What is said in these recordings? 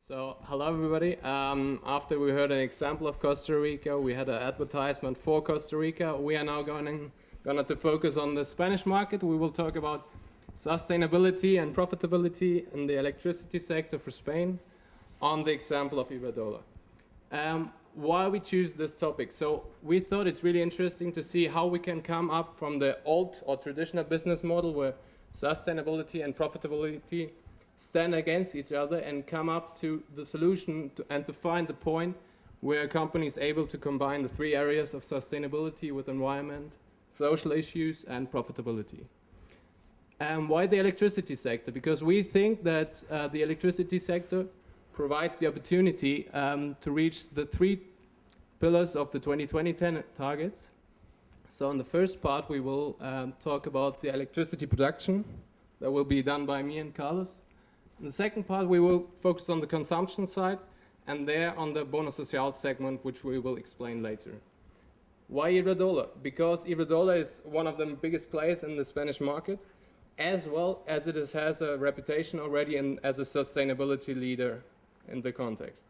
So, hello everybody. After we heard an example of Costa Rica, we had an advertisement for Costa Rica. We are now going to focus on the Spanish market. We will talk about sustainability and profitability in the electricity sector for Spain on the example of Iberdrola. Why we choose this topic? So we thought it's really interesting to see how we can come up from the old or traditional business model where sustainability and profitability stand against each other and come up to the solution and to find the point where a company is able to combine the three areas of sustainability with environment, social issues, and profitability. Why the electricity sector? Because we think that the electricity sector provides the opportunity to reach the three pillars of the 2020 targets. So in the first part, we will talk about the electricity production. That will be done by me and Carlos. In the second part, we will focus on the consumption side, and there on the bonus social segment, which we will explain later. Why Iberdrola? Because Iberdrola is one of the biggest players in the Spanish market, as well as it has a reputation already as a sustainability leader in the context.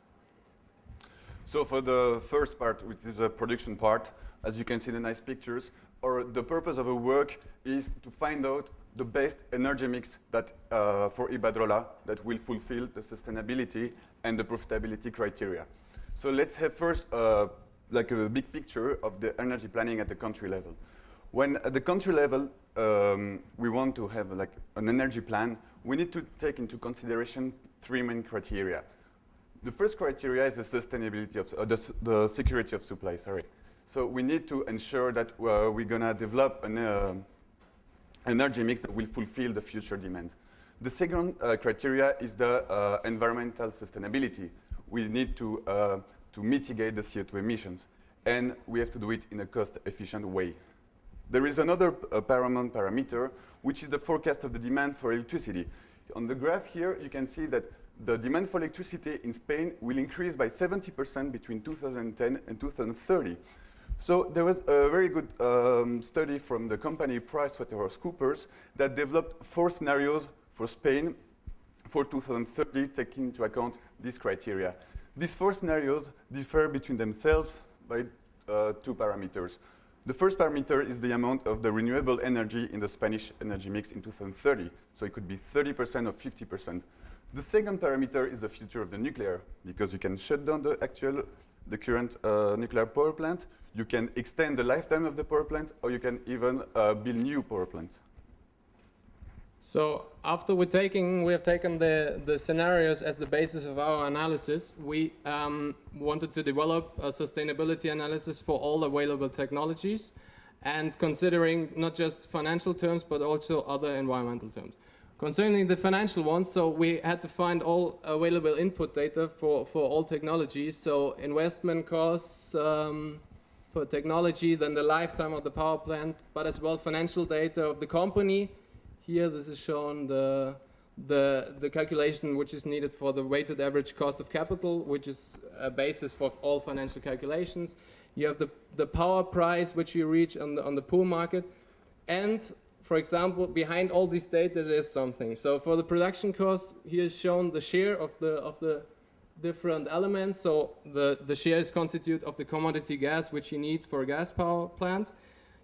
So for the first part, which is the production part, as you can see in the nice pictures, the purpose of our work is to find out the best energy mix that for Iberdrola that will fulfill the sustainability and the profitability criteria. So let's have first like a big picture of the energy planning at the country level. When at the country level we want to have like an energy plan, we need to take into consideration three main criteria. The first criteria is the sustainability of the security of supply. So we need to ensure that we're gonna develop an energy mix that will fulfill the future demand. The second criteria is the environmental sustainability. We need to mitigate the CO2 emissions, and we have to do it in a cost-efficient way. There is another paramount parameter, which is the forecast of the demand for electricity. On the graph here, you can see that the demand for electricity in Spain will increase by 70% between 2010 and 2030. So there was a very good study from the company PricewaterhouseCoopers that developed 4 scenarios for Spain for 2030, taking into account these criteria. These 4 scenarios differ between themselves by 2 parameters. The first parameter is the amount of the renewable energy in the Spanish energy mix in 2030. So it could be 30% or 50%. The second parameter is the future of the nuclear, because you can shut down the current nuclear power plant. You can extend the lifetime of the power plant, or you can even build new power plants. So after we have taken the scenarios as the basis of our analysis, we wanted to develop a sustainability analysis for all available technologies and considering not just financial terms, but also other environmental terms. Concerning the financial ones, so we had to find all available input data for all technologies. So investment costs for technology, then the lifetime of the power plant, but as well financial data of the company. Here, this is shown the calculation which is needed for the weighted average cost of capital, which is a basis for all financial calculations. You have the power price which you reach on the pool market, and for example, behind all these data there is something. So for the production cost, here is shown the share of the different elements. So the share is constituted of the commodity gas which you need for a gas power plant.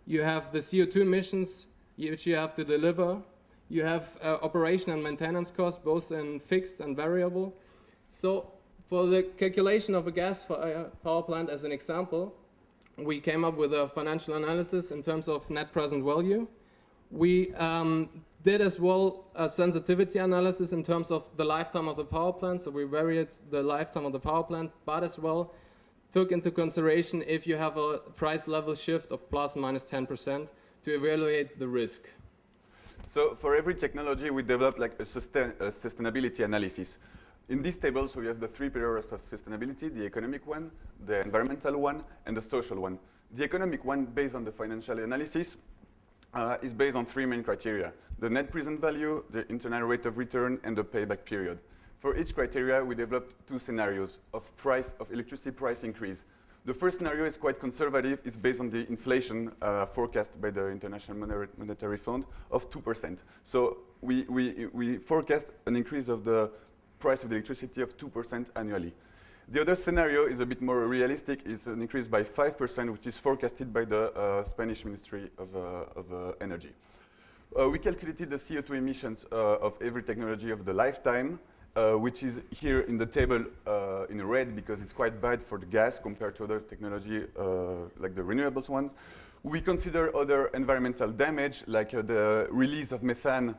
You have the CO2 emissions which you have to deliver. You have operation and maintenance costs, both in fixed and variable. So for the calculation of a gas power plant, as an example, we came up with a financial analysis in terms of net present value. We did as well a sensitivity analysis in terms of the lifetime of the power plant. So we varied the lifetime of the power plant, but as well took into consideration if you have a price level shift of plus minus 10% to evaluate the risk. So for every technology, we developed like a sustainability analysis. In this table, so we have the 3 pillars of sustainability: the economic one, the environmental one, and the social one. The economic one, based on the financial analysis, is based on 3 main criteria: the net present value, the internal rate of return, and the payback period. For each criteria, we developed 2 scenarios of electricity price increase. The first scenario is quite conservative. It's based on the inflation forecast by the International Monetary Fund of 2%. So we forecast an increase of the price of the electricity of 2% annually. The other scenario is a bit more realistic, is an increase by 5%, which is forecasted by the Spanish Ministry of Energy. We calculated the CO2 emissions of every technology of the lifetime, which is here in the table in red because it's quite bad for the gas compared to other technology like the renewables one. We consider other environmental damage like the release of methane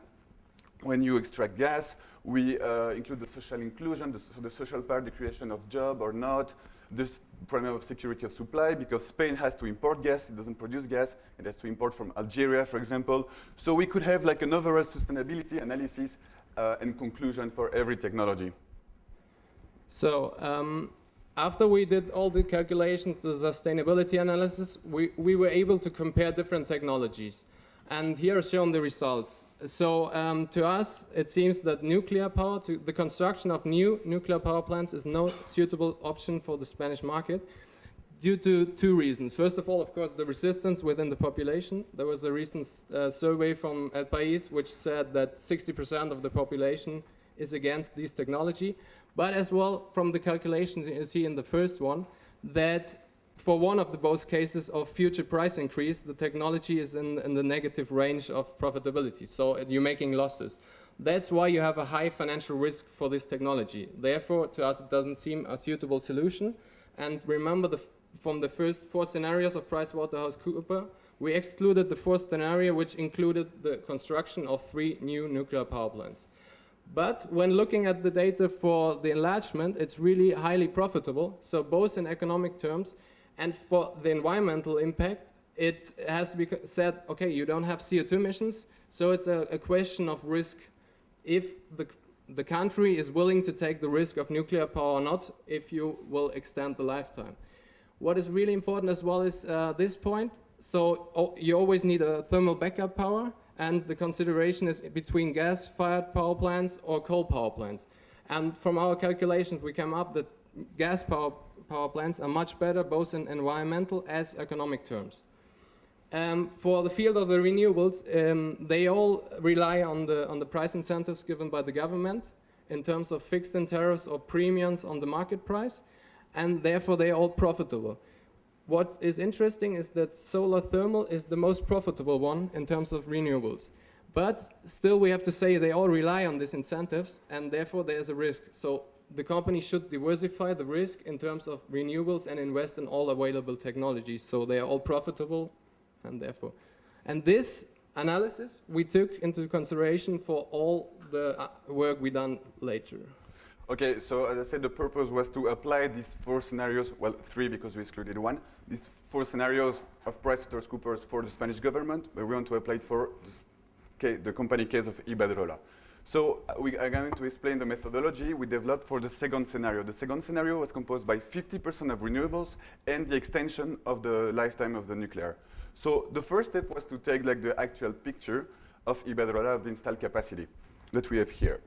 when you extract gas. We include the social inclusion, the social part, the creation of job or not, this problem of security of supply, because Spain has to import gas, it doesn't produce gas, it has to import from Algeria, for example. So we could have like an overall sustainability analysis and conclusion for every technology. So after we did all the calculations, the sustainability analysis, we were able to compare different technologies. And here are shown the results. So to us, it seems that nuclear power, the construction of new nuclear power plants is no suitable option for the Spanish market due to two reasons. First of all, of course, the resistance within the population. There was a recent survey from El País which said that 60% of the population is against this technology. But as well, from the calculations you see in the first one, that for one of the both cases of future price increase, the technology is in the negative range of profitability. So you're making losses. That's why you have a high financial risk for this technology. Therefore, to us, it doesn't seem a suitable solution. And remember, from the first 4 scenarios of PricewaterhouseCoopers, we excluded the 4th scenario, which included the construction of 3 new nuclear power plants. But when looking at the data for the enlargement, it's really highly profitable. So both in economic terms, and for the environmental impact, it has to be said, okay, you don't have CO2 emissions, so it's a question of risk if the country is willing to take the risk of nuclear power or not, if you will extend the lifetime. What is really important as well is this point. So you always need a thermal backup power, and the consideration is between gas-fired power plants or coal power plants. And from our calculations, we came up that gas power plants are much better, both in environmental as economic terms. For the field of the renewables, they all rely on the price incentives given by the government in terms of fixed-in tariffs or premiums on the market price, and therefore they are all profitable. What is interesting is that solar thermal is the most profitable one in terms of renewables. But still we have to say they all rely on these incentives, and therefore there is a risk. So the company should diversify the risk in terms of renewables and invest in all available technologies. So they are all profitable, and therefore. And this analysis we took into consideration for all the work we done later. Okay, so as I said, the purpose was to apply these 4 scenarios, well, 3 because we excluded 1, these 4 scenarios of PricewaterhouseCoopers for the Spanish government, but we want to apply it for the company case of Iberdrola. So we are going to explain the methodology we developed for the second scenario. The second scenario was composed by 50% of renewables and the extension of the lifetime of the nuclear. So the first step was to take like the actual picture of Iberdrola, of the installed capacity that we have here.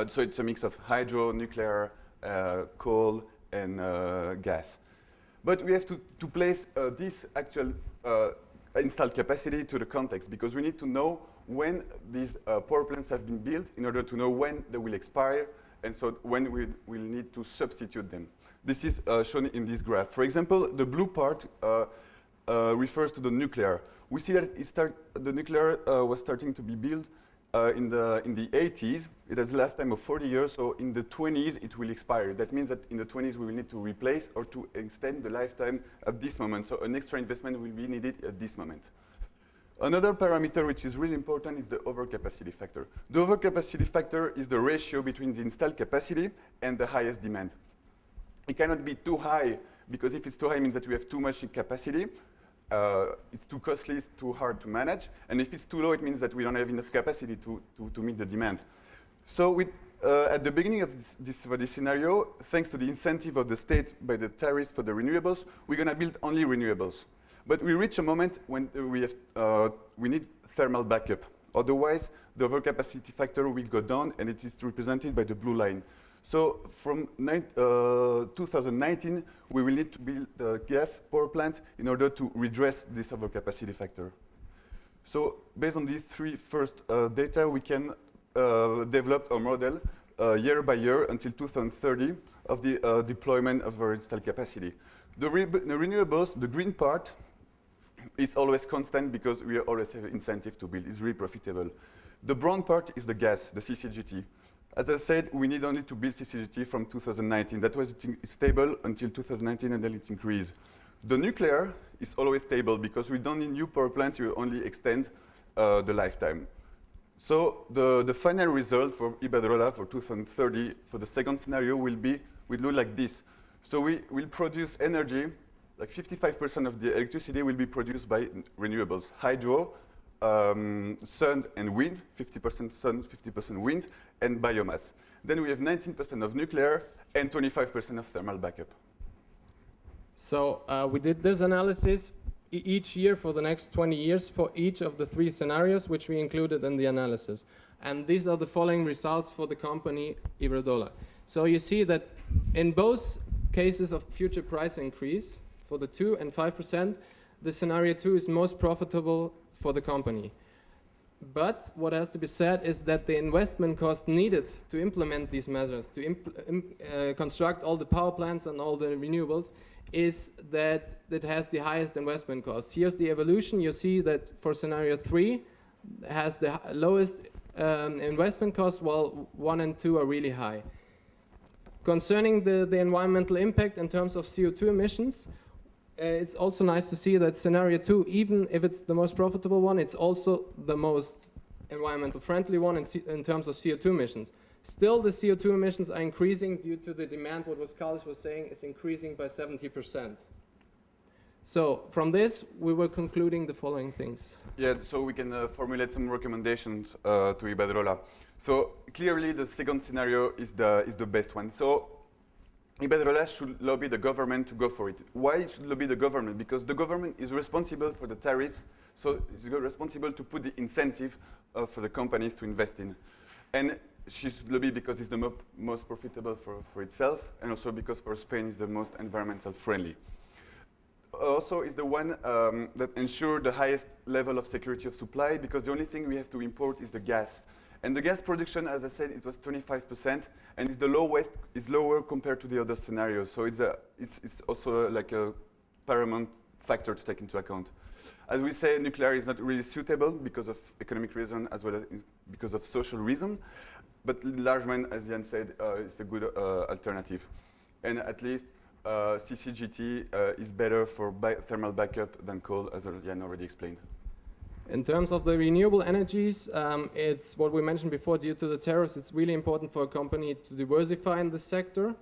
So it's a mix of hydro, nuclear, coal, and gas. But we have to place this actual installed capacity to the context, because we need to know when these power plants have been built in order to know when they will expire, and so when we will need to substitute them. This is shown in this graph. For example, the blue part refers to the nuclear. We see that the nuclear was starting to be built in the 80s. It has a lifetime of 40 years, so in the 20s it will expire. That means that in the 20s we will need to replace or to extend the lifetime at this moment. So an extra investment will be needed at this moment. Another parameter which is really important is the overcapacity factor. The overcapacity factor is the ratio between the installed capacity and the highest demand. It cannot be too high, because if it's too high, it means that we have too much capacity. It's too costly, it's too hard to manage. And if it's too low, it means that we don't have enough capacity to meet the demand. So at the beginning of for this scenario, thanks to the incentive of the state by the tariffs for the renewables, we're going to build only renewables. But we reach a moment when we need thermal backup. Otherwise, the overcapacity factor will go down, and it is represented by the blue line. So from 2019, we will need to build a gas power plant in order to redress this overcapacity factor. So based on these 3 first data, we can develop a model year by year until 2030 of the deployment of our installed capacity. The renewables, the green part, is always constant because we always have incentive to build. It's really profitable. The brown part is the gas, the CCGT. As I said, we need only to build CCGT from 2019. That was stable until 2019 and then it increased. The nuclear is always stable because we don't need new power plants, you only extend the lifetime. So the final result for Iberdrola for 2030 for the second scenario will look like this. So we will produce energy, like 55% of the electricity will be produced by renewables. Hydro, sun and wind, 50% sun, 50% wind, and biomass. Then we have 19% of nuclear and 25% of thermal backup. So we did this analysis each year for the next 20 years for each of the 3 scenarios which we included in the analysis. And these are the following results for the company Iberdrola. So you see that in both cases of future price increase, for the 2 and 5%, the scenario 2 is most profitable for the company. But what has to be said is that the investment cost needed to implement these measures, to construct all the power plants and all the renewables, is that it has the highest investment cost. Here's the evolution. You see that for scenario 3 has the lowest investment cost, while 1 and 2 are really high. Concerning the environmental impact in terms of CO2 emissions, it's also nice to see that scenario 2, even if it's the most profitable one, it's also the most environmental friendly one in terms of CO2 emissions. Still, the CO2 emissions are increasing due to the demand, what Carlos was saying, is increasing by 70%. So from this, we were concluding the following things. Yeah, so we can formulate some recommendations to Iberdrola. So clearly the second scenario is the best one. So Iberdrola should lobby the government to go for it. Why should lobby the government? Because the government is responsible for the tariffs, so it's responsible to put the incentive for the companies to invest in. And she should lobby because it's the most profitable for itself, and also because for Spain it's the most environmental friendly. Also is the one that ensures the highest level of security of supply, because the only thing we have to import is the gas. And the gas production, as I said, it was 25%, and it's the lowest, is lower compared to the other scenarios. So it's also like a paramount factor to take into account. As we say, nuclear is not really suitable because of economic reason as well as because of social reason. But enlargement, as Jan said, is a good alternative. And at least CCGT is better for thermal backup than coal, as Jan already explained. In terms of the renewable energies, it's what we mentioned before, due to the tariffs, it's really important for a company to diversify in the sector.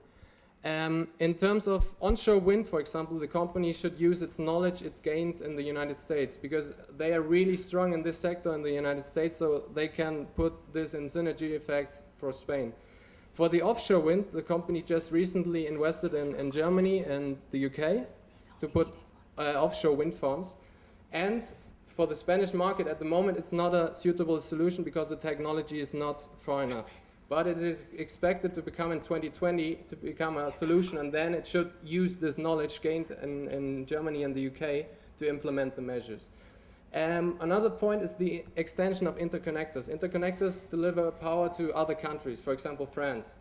In terms of onshore wind, for example, the company should use its knowledge it gained in the United States, because they are really strong in this sector in the United States, so they can put this in synergy effects for Spain. For the offshore wind, the company just recently invested in Germany and the UK to put offshore wind farms. And for the Spanish market, at the moment, it's not a suitable solution because the technology is not far enough. But it is expected to become in 2020 to become a solution, and then it should use this knowledge gained in Germany and the UK to implement the measures. Another point is the extension of interconnectors. Interconnectors deliver power to other countries, for example, France.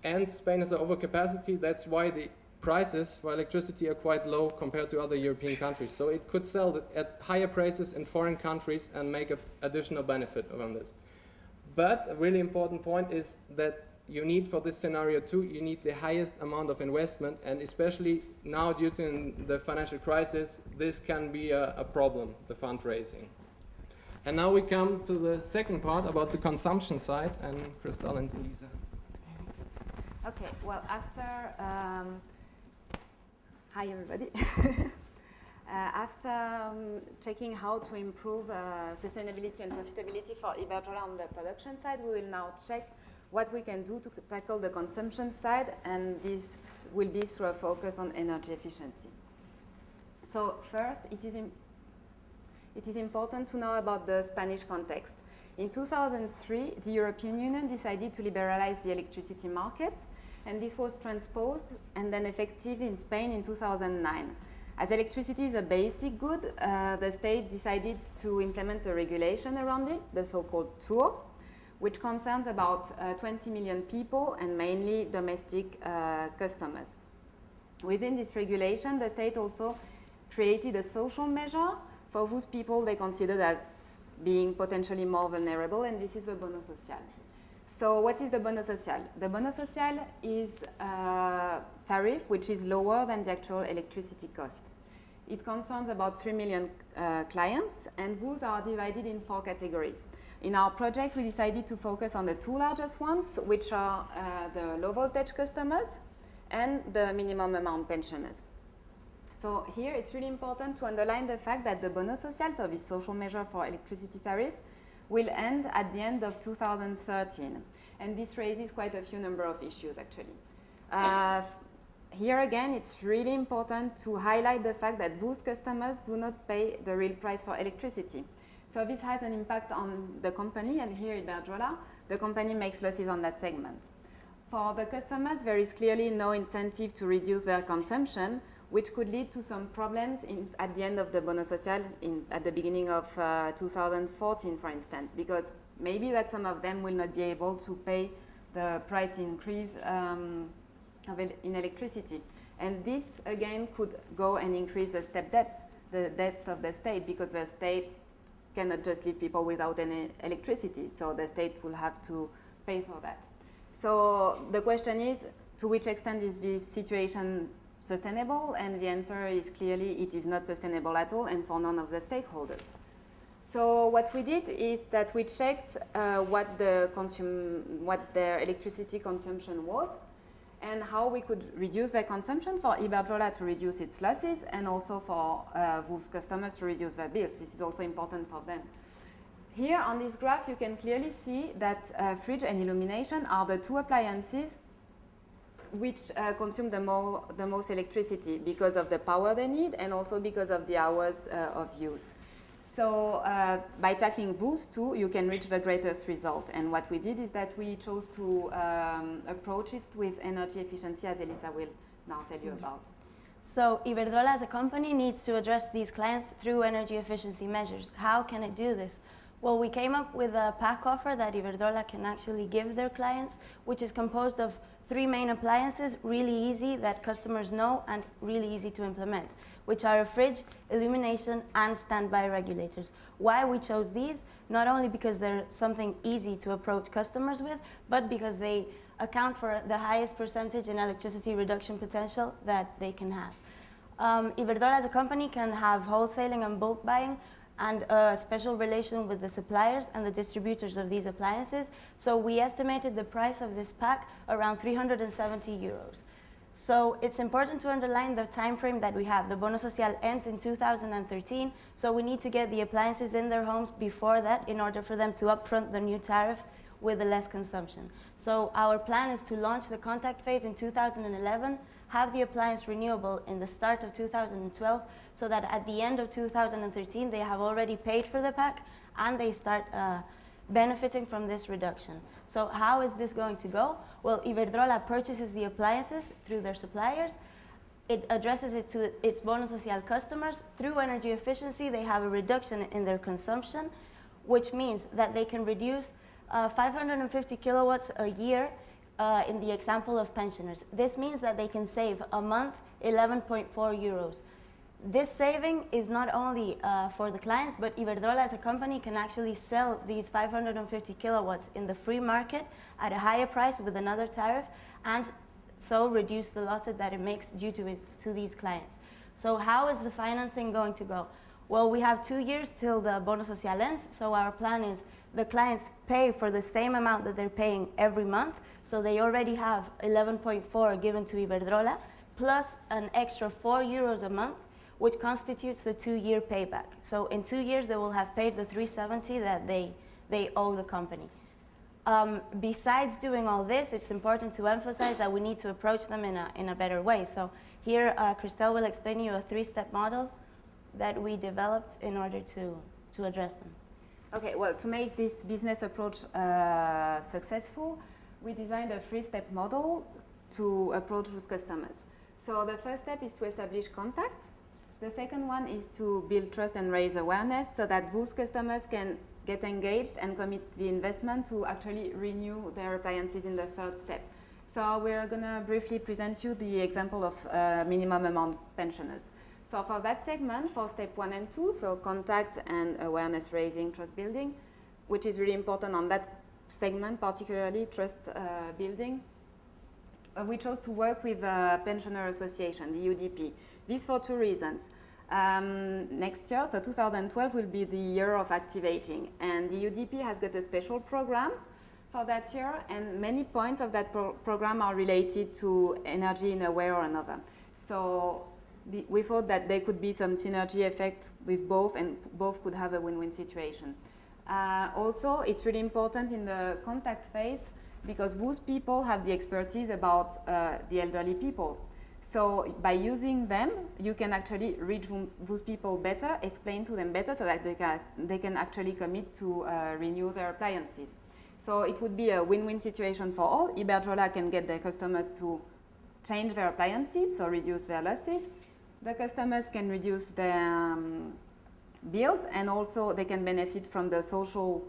And Spain has an overcapacity. That's why the prices for electricity are quite low compared to other European countries. So it could sell at higher prices in foreign countries and make an additional benefit from this. But a really important point is that you need, for this scenario too, you need the highest amount of investment, and especially now due to the financial crisis, this can be a problem, the fundraising. And now we come to the second part about the consumption side, and Christelle and Elisa. Okay, well, after hi everybody. After checking how to improve sustainability and profitability for Iberdrola on the production side, we will now check what we can do to tackle the consumption side, and this will be through a focus on energy efficiency. So first, it is important to know about the Spanish context. In 2003, the European Union decided to liberalize the electricity market, and this was transposed and then effective in Spain in 2009. As electricity is a basic good, the state decided to implement a regulation around it, the so-called TUR, which concerns about 20 million people and mainly domestic customers. Within this regulation, the state also created a social measure for those people they considered as being potentially more vulnerable, and this is the bonus social. So what is the bonus social? The bonus social is a tariff which is lower than the actual electricity cost. It concerns about 3 million clients, and those are divided in 4 categories. In our project, we decided to focus on the 2 largest ones, which are the low voltage customers and the minimum amount pensioners. So here it's really important to underline the fact that the bonus social, so this social measure for electricity tariff, will end at the end of 2013. And this raises quite a few number of issues actually. Here again, it's really important to highlight the fact that those customers do not pay the real price for electricity. So this has an impact on the company, and here at Iberdrola, the company makes losses on that segment. For the customers, there is clearly no incentive to reduce their consumption, which could lead to some problems at the end of the bonus social at the beginning of 2014, for instance, because maybe that some of them will not be able to pay the price increase in electricity. And this, again, could go and increase the debt of the state, because the state cannot just leave people without any electricity, so the state will have to pay for that. So the question is, to which extent is this situation sustainable? And the answer is clearly it is not sustainable at all, and for none of the stakeholders. So what we did is that we checked what their electricity consumption was, and how we could reduce their consumption for Iberdrola to reduce its losses, and also for those customers to reduce their bills. This is also important for them. Here on this graph, you can clearly see that fridge and illumination are the 2 appliances which consume the most electricity because of the power they need, and also because of the hours of use. So by tackling those 2, you can reach the greatest result. And what we did is that we chose to approach it with energy efficiency, as Elisa will now tell you about. So Iberdrola as a company needs to address these clients through energy efficiency measures. How can it do this? Well, we came up with a pack offer that Iberdrola can actually give their clients, which is composed of 3 main appliances, really easy, that customers know and really easy to implement, which are a fridge, illumination, and standby regulators. Why we chose these? Not only because they're something easy to approach customers with, but because they account for the highest percentage in electricity reduction potential that they can have. Iberdrola as a company can have wholesaling and bulk buying, and a special relation with the suppliers and the distributors of these appliances. So we estimated the price of this pack around 370 euros. So it's important to underline the time frame that we have. The bonus social ends in 2013, so we need to get the appliances in their homes before that in order for them to upfront the new tariff with the less consumption. So our plan is to launch the contact phase in 2011, have the appliance renewable in the start of 2012, so that at the end of 2013 they have already paid for the pack and they start benefiting from this reduction. So how is this going to go? Well, Iberdrola purchases the appliances through their suppliers. It addresses it to its bonus social customers. Through energy efficiency, they have a reduction in their consumption, which means that they can reduce 550 kilowatts a year in the example of pensioners. This means that they can save a month 11.4 euros. This saving is not only for the clients, but Iberdrola as a company can actually sell these 550 kilowatts in the free market at a higher price with another tariff, and so reduce the losses that it makes due to these clients. So how is the financing going to go? Well, we have 2 years till the bonus social ends, so our plan is the clients pay for the same amount that they're paying every month. So they already have 11.4 given to Iberdrola, plus an extra 4 euros a month, which constitutes the 2-year payback. So in 2 years, they will have paid the 370 that they owe the company. Besides doing all this, it's important to emphasize that we need to approach them in a better way. So here, Christelle will explain you a 3-step model that we developed in order to address them. Okay, well, to make this business approach successful, we designed a 3-step model to approach those customers. So the first step is to establish contact. The second one is to build trust and raise awareness so that those customers can get engaged and commit the investment to actually renew their appliances in the third step. So we're going to briefly present you the example of minimum amount pensioners. So for that segment, for step 1 and 2, so contact and awareness raising, trust building, which is really important on that segment, particularly trust building, we chose to work with the Pensioner Association, the UDP. This for 2 reasons. Next year, so 2012, will be the year of activating, and the UDP has got a special program for that year, and many points of that program are related to energy in a way or another. So we thought that there could be some synergy effect with both, and both could have a win-win situation. Also, it's really important in the contact phase because those people have the expertise about the elderly people. So by using them, you can actually reach those people better, explain to them better so that they can actually commit to renew their appliances. So it would be a win-win situation for all. Iberdrola can get their customers to change their appliances, so reduce their losses. The customers can reduce their bills, and also they can benefit from the social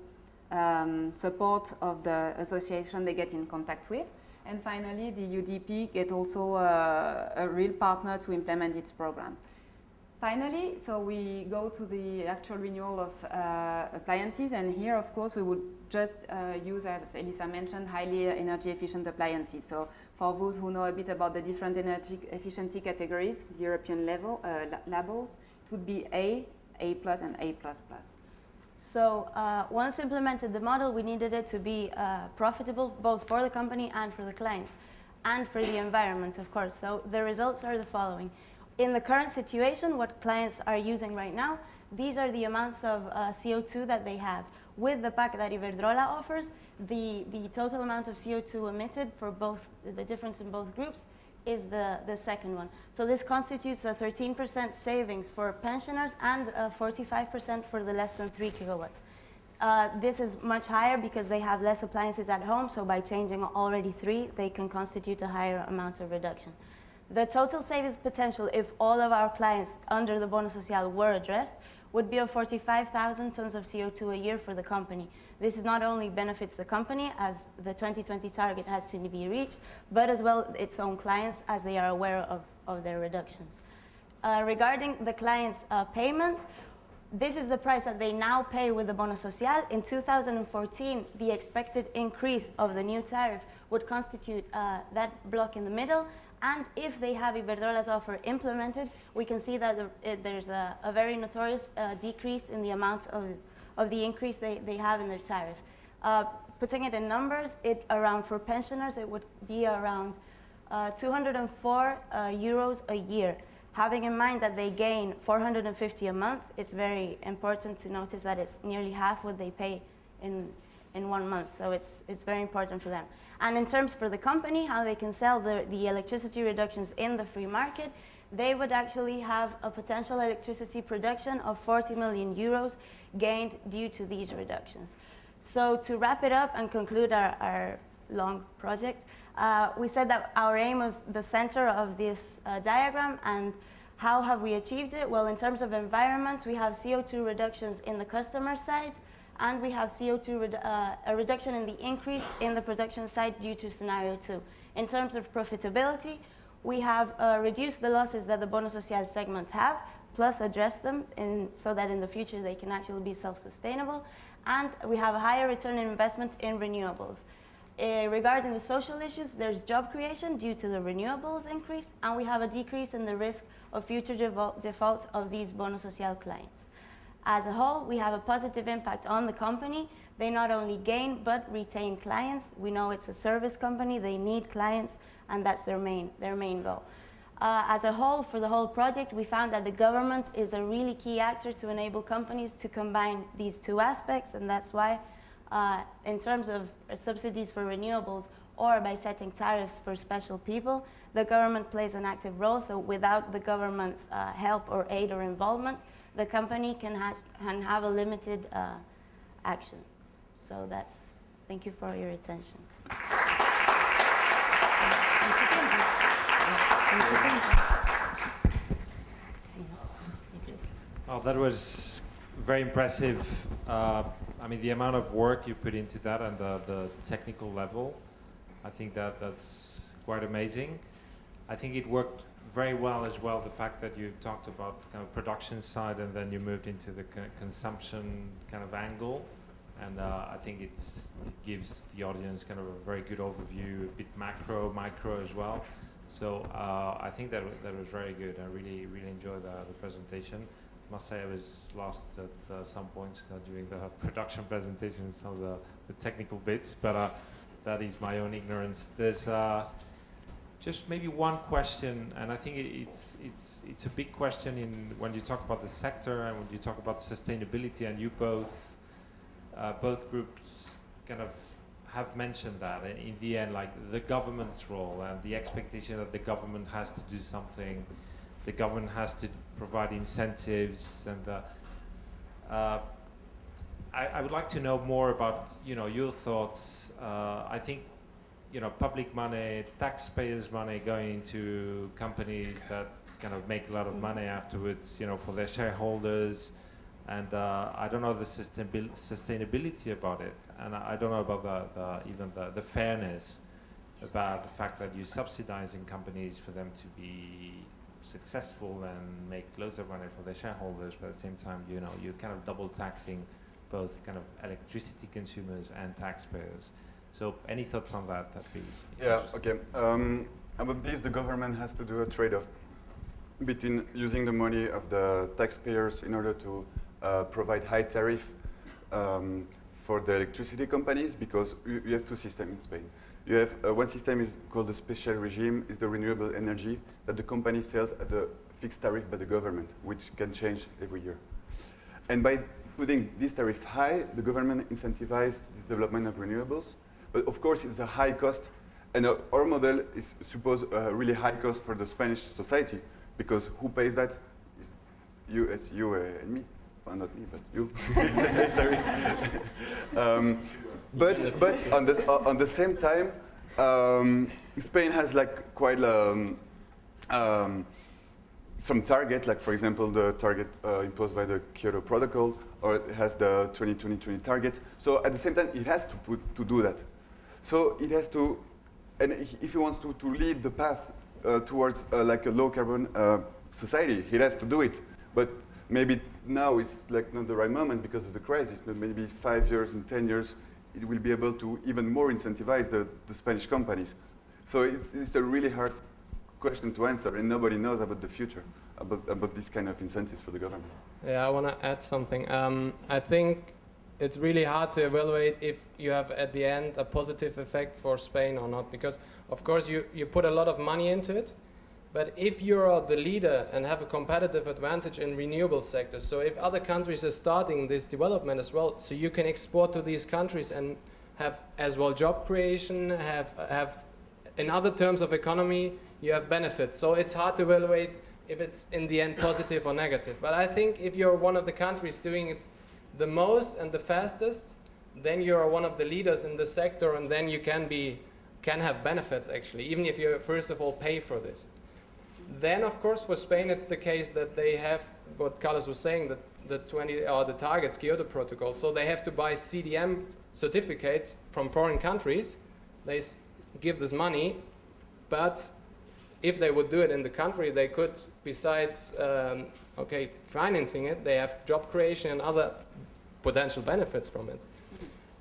support of the association they get in contact with. And finally, the UDP get also a real partner to implement its program. Finally, so we go to the actual renewal of appliances, and here, of course, we would just use, as Elisa mentioned, highly energy efficient appliances. So for those who know a bit about the different energy efficiency categories, the European level labels, it would be A+, and A++. So once implemented the model, we needed it to be profitable both for the company and for the clients, and for the environment, of course. So the results are the following. In the current situation, what clients are using right now, these are the amounts of CO2 that they have. With the pack that Iberdrola offers, the total amount of CO2 emitted for both, the difference in both groups, is the second one. So this constitutes a 13% savings for pensioners and 45% for the less than 3 kilowatts. This is much higher because they have less appliances at home, so by changing already 3, they can constitute a higher amount of reduction. The total savings potential, if all of our clients under the Bono Social were addressed, would be of 45,000 tons of CO2 a year for the company. This is not only benefits the company, as the 2020 target has to be reached, but as well its own clients, as they are aware of their reductions. Regarding the clients' payment, this is the price that they now pay with the Bono Social. In 2014, the expected increase of the new tariff would constitute that block in the middle. And if they have Iberdrola's offer implemented, we can see that there's a very notorious decrease in the amount of the increase they have in their tariff. Putting it in numbers, for pensioners, it would be around 204 euros a year. Having in mind that they gain 450 a month, it's very important to notice that it's nearly half what they pay in 1 month. So it's very important for them. And in terms for the company, how they can sell the electricity reductions in the free market, they would actually have a potential electricity production of 40 million euros gained due to these reductions. So to wrap it up and conclude our long project, we said that our aim was the center of this diagram, and how have we achieved it? Well, in terms of environment, we have CO2 reductions in the customer side, and we have a reduction in the increase in the production side due to scenario 2. In terms of profitability, we have reduced the losses that the Bono Social segment have, plus addressed them so that in the future they can actually be self-sustainable, and we have a higher return on investment in renewables. Regarding the social issues, there's job creation due to the renewables increase, and we have a decrease in the risk of future default of these Bono Social clients. As a whole, we have a positive impact on the company. They not only gain, but retain clients. We know it's a service company, they need clients, and that's their main goal. As a whole, for the whole project, we found that the government is a really key actor to enable companies to combine these 2 aspects, and that's why, in terms of subsidies for renewables or by setting tariffs for special people, the government plays an active role. So without the government's help or aid or involvement, the company can have a limited action. So thank you for your attention. Oh, that was very impressive. I mean, the amount of work you put into that and the technical level, I think that's quite amazing. I think it worked very well as well, the fact that you talked about kind of production side and then you moved into the consumption kind of angle. And I think it gives the audience kind of a very good overview, a bit macro, micro as well. So I think that was very good. I really enjoyed the presentation. I must say I was lost at some points during the production presentation, some of the technical bits, but that is my own ignorance. There's just maybe one question, and I think it's a big question when you talk about the sector and when you talk about sustainability, and you both groups kind of have mentioned that in the end, like the government's role and the expectation that the government has to do something, the government has to provide incentives, and I would like to know more about your thoughts. I think public money, taxpayers' money going into companies that kind of make a lot of money afterwards, for their shareholders. And I don't know the sustainability about it, and I don't know about even the fairness about the fact that you're subsidizing companies for them to be successful and make loads of money for their shareholders, but at the same time, you're kind of double taxing both kind of electricity consumers and taxpayers. So, any thoughts on that? That'd be interesting. Okay. About this, the government has to do a trade-off between using the money of the taxpayers in order to provide high tariff for the electricity companies, because you have two systems in Spain. You have one system is called the special regime, is the renewable energy that the company sells at a fixed tariff by the government, which can change every year. And by putting this tariff high, the government incentivizes this development of renewables. But of course, it's a high cost, and our model is supposed a really high cost for the Spanish society, because who pays that? Is you, as you and me. Well, not me, but you. Sorry. But on the same time, Spain has like quite some target, like for example the target imposed by the Kyoto Protocol, or it has the 2020 target. So at the same time, it has to do that. So it has to, and if it wants to lead the path towards like a low carbon society, it has to do it. But maybe now it's like not the right moment because of the crisis, but maybe 5 years and 10 years, it will be able to even more incentivize the Spanish companies. So it's a really hard question to answer, and nobody knows about the future, about this kind of incentives for the government. Yeah, I want to add something. I think it's really hard to evaluate if you have at the end a positive effect for Spain or not, because of course you put a lot of money into it. But if you're the leader and have a competitive advantage in renewable sectors, so if other countries are starting this development as well, so you can export to these countries and have as well job creation, have in other terms of economy, you have benefits. So it's hard to evaluate if it's in the end positive or negative. But I think if you're one of the countries doing it the most and the fastest, then you're one of the leaders in the sector, and then you can have benefits actually, even if you first of all pay for this. Then, of course, for Spain, it's the case that they have what Carlos was saying, that the targets, Kyoto Protocol. So they have to buy CDM certificates from foreign countries. They give this money, but if they would do it in the country, they could, besides financing it, they have job creation and other potential benefits from it.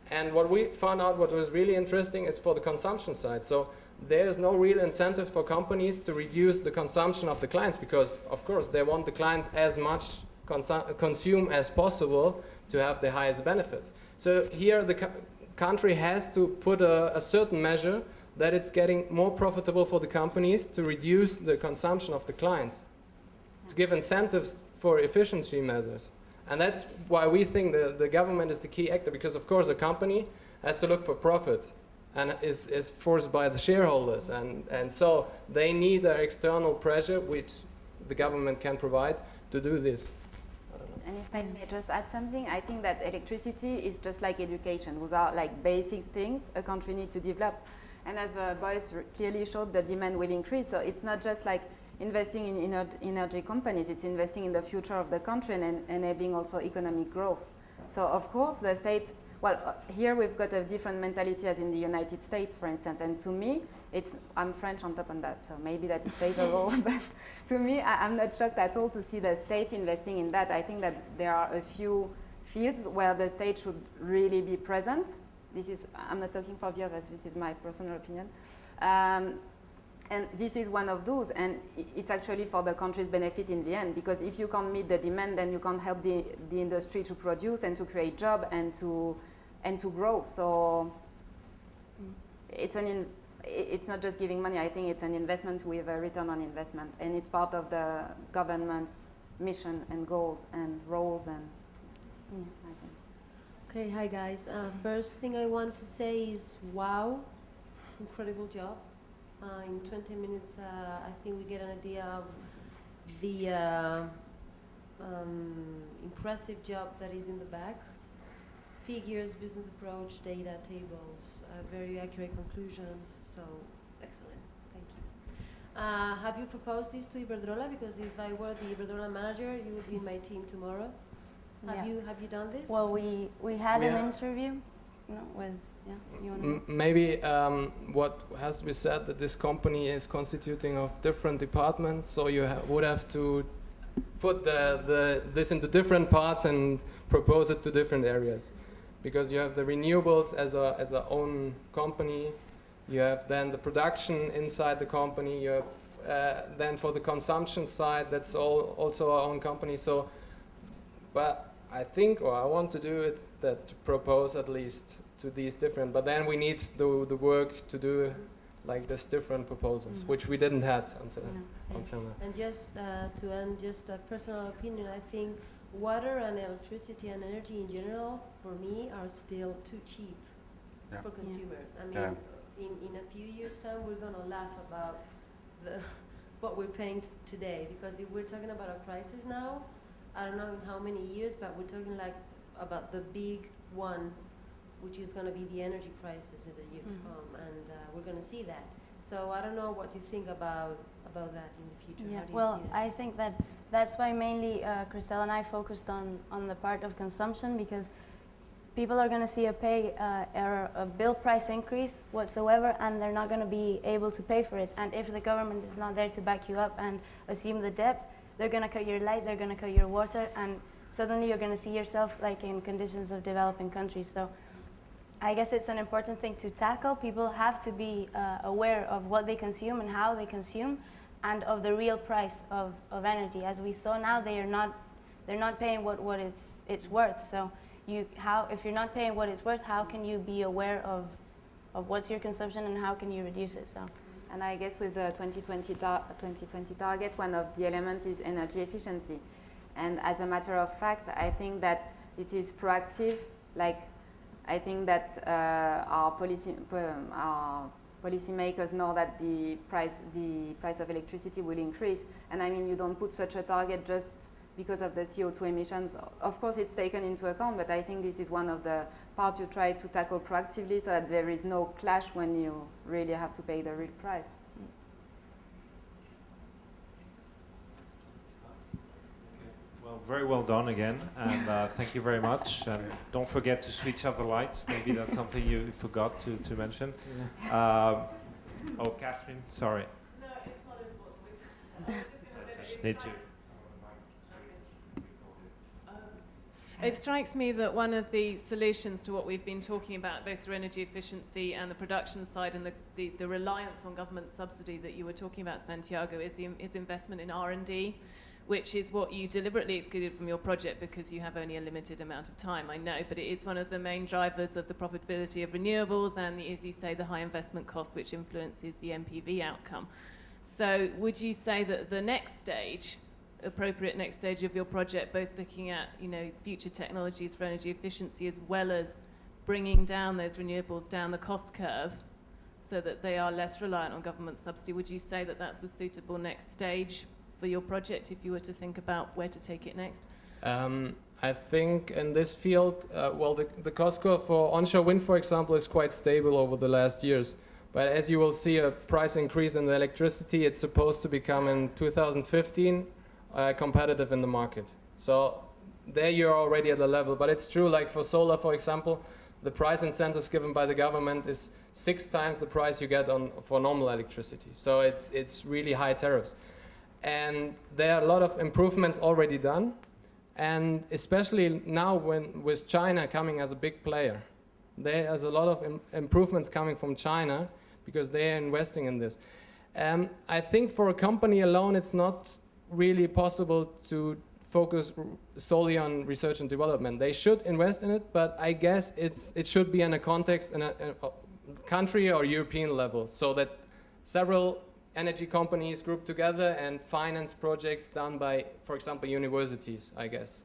And what we found out, what was really interesting, is for the consumption side. So there's no real incentive for companies to reduce the consumption of the clients, because of course they want the clients as much consume as possible to have the highest benefits. So here the country has to put a certain measure that it's getting more profitable for the companies to reduce the consumption of the clients, to give incentives for efficiency measures. And that's why we think the government is the key actor, because of course a company has to look for profits and is forced by the shareholders, and so they need an external pressure which the government can provide to do this. And if I may just add something, I think that electricity is just like education. Those are like basic things a country needs to develop. And as the boys clearly showed, the demand will increase. So it's not just like investing in energy companies, it's investing in the future of the country and enabling also economic growth. So of course the state, well, here we've got a different mentality as in the United States, for instance, and to me, I'm French on top of that, so maybe that it plays a role, but to me, I'm not shocked at all to see the state investing in that. I think that there are a few fields where the state should really be present. I'm not talking for the others, this is my personal opinion. And this is one of those, and it's actually for the country's benefit in the end, because if you can't meet the demand, then you can't help the industry to produce and to create jobs and to grow. So it's not just giving money. I think it's an investment with a return on investment, and it's part of the government's mission and goals and roles. And I think. Okay, hi guys. First thing I want to say is wow, incredible job. In 20 minutes, I think we get an idea of the impressive job that is in the back. Figures, business approach, data, tables, very accurate conclusions, so excellent, thank you. Have you proposed this to Iberdrola? Because if I were the Iberdrola manager, you would be in my team tomorrow. Have you done this? Well, we had an interview, with, you wanna maybe what has to be said that this company is constituting of different departments, so you would have to put this into different parts and propose it to different areas. Because you have the renewables as a own company, you have then the production inside the company, you have then for the consumption side, that's also our own company. So, but I think, or I want to do it, that to propose at least to these different, but then we need the work to do like this different proposals, which we didn't have until now. And just to end, just a personal opinion, I think water and electricity and energy in general, for me, are still too cheap for consumers. I mean, in a few years' time, we're going to laugh about what we're paying today, because if we're talking about a crisis now, I don't know in how many years, but we're talking like about the big one, which is going to be the energy crisis in the years to come, and we're going to see that. So I don't know what you think about that in the future. Yeah, how do you well, see that? I think that's why mainly Christelle and I focused on the part of consumption, because people are going to see a bill price increase whatsoever, and they're not going to be able to pay for it. And if the government is not there to back you up and assume the debt, they're going to cut your light, they're going to cut your water, and suddenly you're going to see yourself like in conditions of developing countries. So I guess it's an important thing to tackle. People have to be aware of what they consume and how they consume, and of the real price of energy. As we saw now, they're not paying what it's worth. So if you're not paying what it's worth, how can you be aware of what's your consumption and how can you reduce it? So. And I guess with the 2020 target, one of the elements is energy efficiency. And as a matter of fact, I think that it is proactive. Like, I think that our policymakers know that the price of electricity will increase. And I mean, you don't put such a target just because of the CO2 emissions. Of course, it's taken into account, but I think this is one of the parts you try to tackle proactively so that there is no clash when you really have to pay the real price. Well, very well done again, and thank you very much. And don't forget to switch off the lights. Maybe that's something you forgot to mention. Oh, Catherine, sorry. No, it's not important. I just need to. It strikes me that one of the solutions to what we've been talking about, both through energy efficiency and the production side and the reliance on government subsidy that you were talking about, Santiago, is investment in R&D, which is what you deliberately excluded from your project because you have only a limited amount of time, I know, but it is one of the main drivers of the profitability of renewables and, as you say, the high investment cost, which influences the NPV outcome. So would you say that the next stage, appropriate next stage of your project, both looking at future technologies for energy efficiency as well as bringing down those renewables down the cost curve so that they are less reliant on government subsidy, would you say that that's a suitable next stage for your project if you were to think about where to take it next? I think in this field, the cost curve for onshore wind, for example, is quite stable over the last years. But as you will see a price increase in the electricity, it's supposed to become in 2015 competitive in the market. So there you're already at a level. But it's true, like for solar, for example, the price incentives given by the government is 6 times the price you get for normal electricity. So it's really high tariffs. And there are a lot of improvements already done. And especially now with China coming as a big player, there's a lot of improvements coming from China because they are investing in this. I think for a company alone, it's not really possible to focus solely on research and development. They should invest in it, but I guess it should be in a context in a country or European level, so that several energy companies group together and finance projects done by, for example, universities, I guess.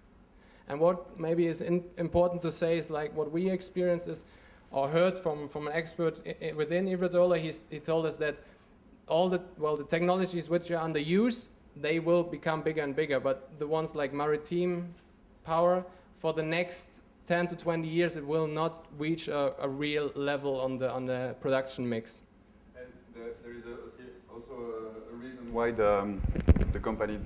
And what maybe is important to say is like what we experience is, or heard from an expert within Iberdrola, he told us that all the technologies which are under use, they will become bigger and bigger, but the ones like maritime power, for the next 10 to 20 years, it will not reach a real level on the production mix. And there is also a reason why the company,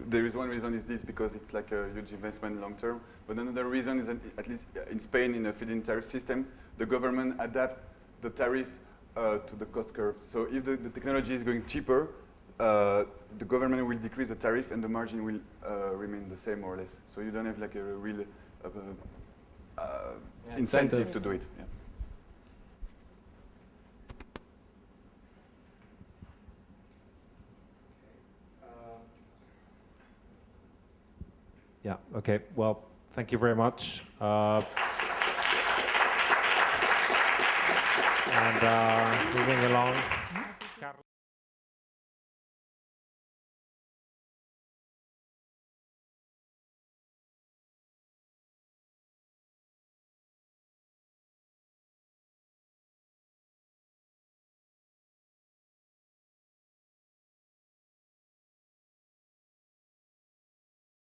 there is one reason is this, because it's like a huge investment long term, but another reason is that, at least in Spain, in a feed-in tariff system, the government adapts the tariff to the cost curve. So if the technology is going cheaper, the government will decrease the tariff and the margin will remain the same more or less. So you don't have like a real incentive to do it. Yeah. Yeah, okay, well, thank you very much. And moving along.